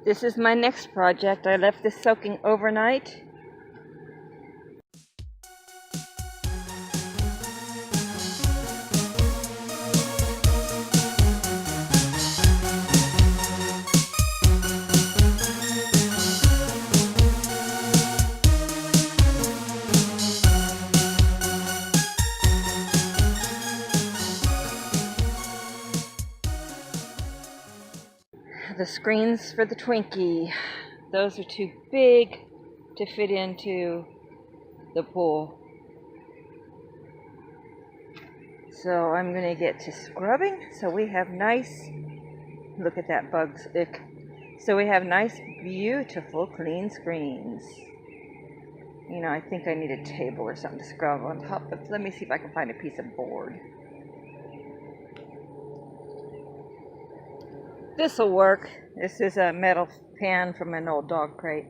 This is my next project. I left this soaking overnight. The screens for the Twinkie. Those are too big to fit into the pool. So I'm going to get to scrubbing so we have nice, look at that bug's ick. So we have nice, beautiful, clean screens. You know, I think I need a table or something to scrub on top, but let me see if I can find a piece of board. This'll work. This is a metal pan from an old dog crate.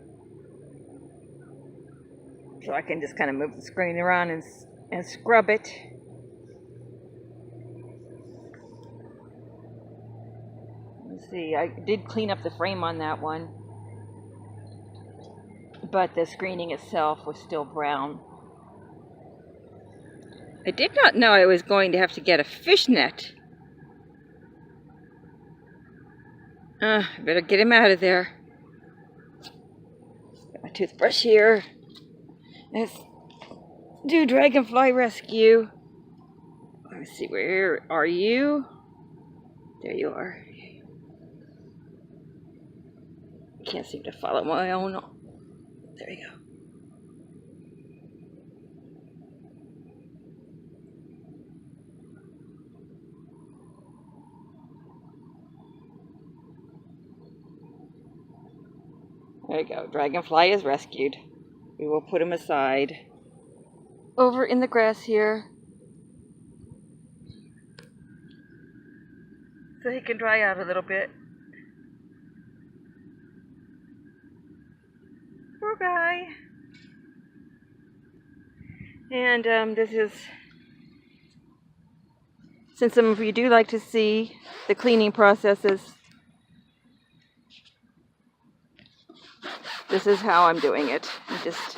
So I can just kind of move the screen around and scrub it. Let's see, I did clean up the frame on that one, but the screening itself was still brown. I did not know I was going to have to get a fishnet. I better get him out of there. Got my toothbrush here. Let's do dragonfly rescue. Let's see, where are you? There you are. Can't seem to follow my own. There you go. There you go. Dragonfly is rescued. We will put him aside. Over in the grass here. So he can dry out a little bit. Poor guy. And this is, since some of you do like to see the cleaning processes, this is how I'm doing it. I'm just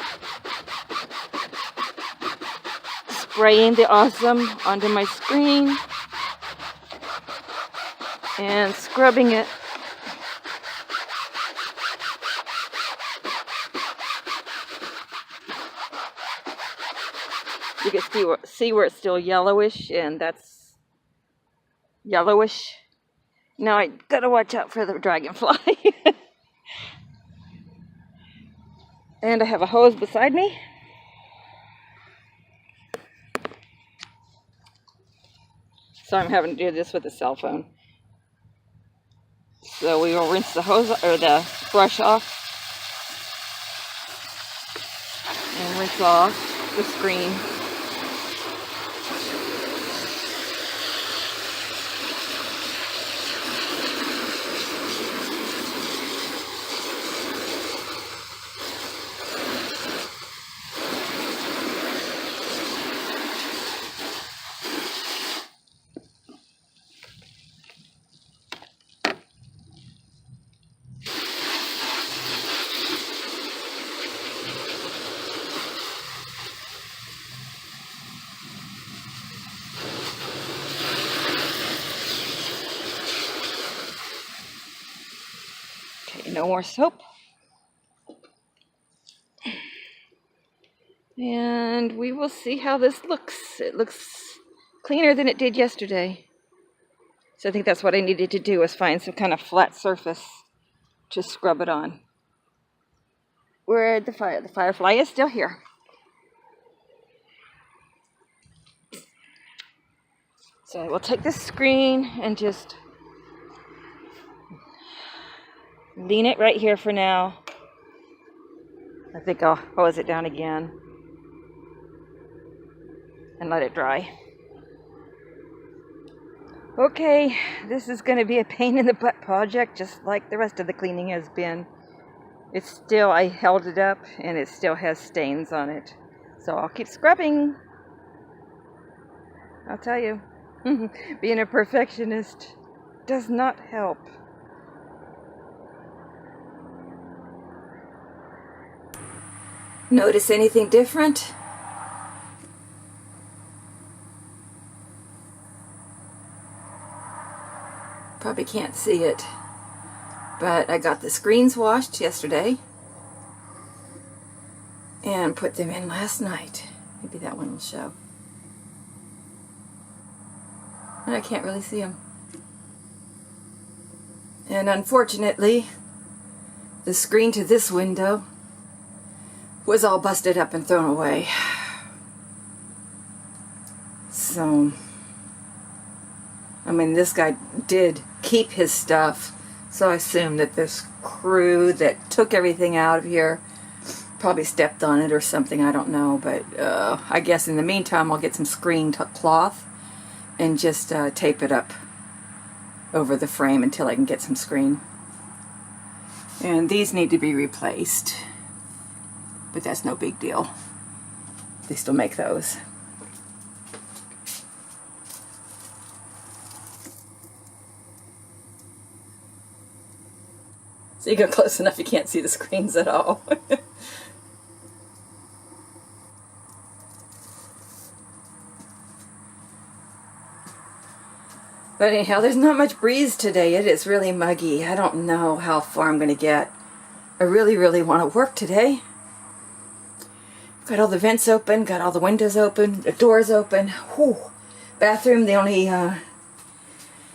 spraying the awesome onto my screen and scrubbing it. You can see where it's still yellowish, and that's yellowish. Now I gotta watch out for the dragonfly. And I have a hose beside me. So I'm having to do this with a cell phone. So we will rinse the hose or the brush off and rinse off the screen. No more soap. And we will see how this looks. It looks cleaner than it did yesterday. So I think that's what I needed to do, was find some kind of flat surface to scrub it on. Where'd the firefly is still here. So I will take this screen and just lean it right here for now. I think I'll hose it down again and let it dry. Okay, this is going to be a pain in the butt project, just like the rest of the cleaning has been. It's still, I held it up and it still has stains on it. So I'll keep scrubbing. I'll tell you, being a perfectionist does not help. Notice anything different? Probably can't see it, but I got the screens washed yesterday and put them in last night. Maybe that one will show. And I can't really see them. And unfortunately, the screen to this window was all busted up and thrown away. So, I mean, this guy did keep his stuff, so I assume that this crew that took everything out of here probably stepped on it or something, I don't know, but I guess in the meantime I'll get some screen cloth and just tape it up over the frame until I can get some screen. And these need to be replaced, but that's no big deal. They still make those. So you go close enough you can't see the screens at all. But anyhow, there's not much breeze today. It is really muggy. I don't know how far I'm going to get. I really, really want to work today. Got all the vents open, got all the windows open, the doors open. Whew. Bathroom, the only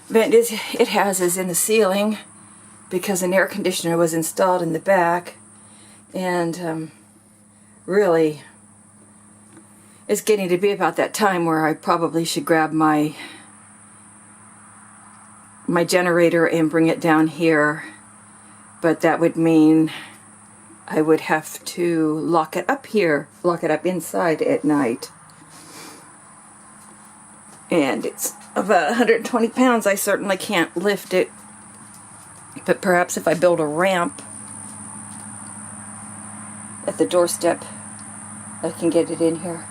vent it has is in the ceiling because an air conditioner was installed in the back. And really, it's getting to be about that time where I probably should grab my generator and bring it down here, but that would mean I would have to lock it up here, lock it up inside at night. And it's about 120 pounds. I certainly can't lift it, but perhaps if I build a ramp at the doorstep, I can get it in here.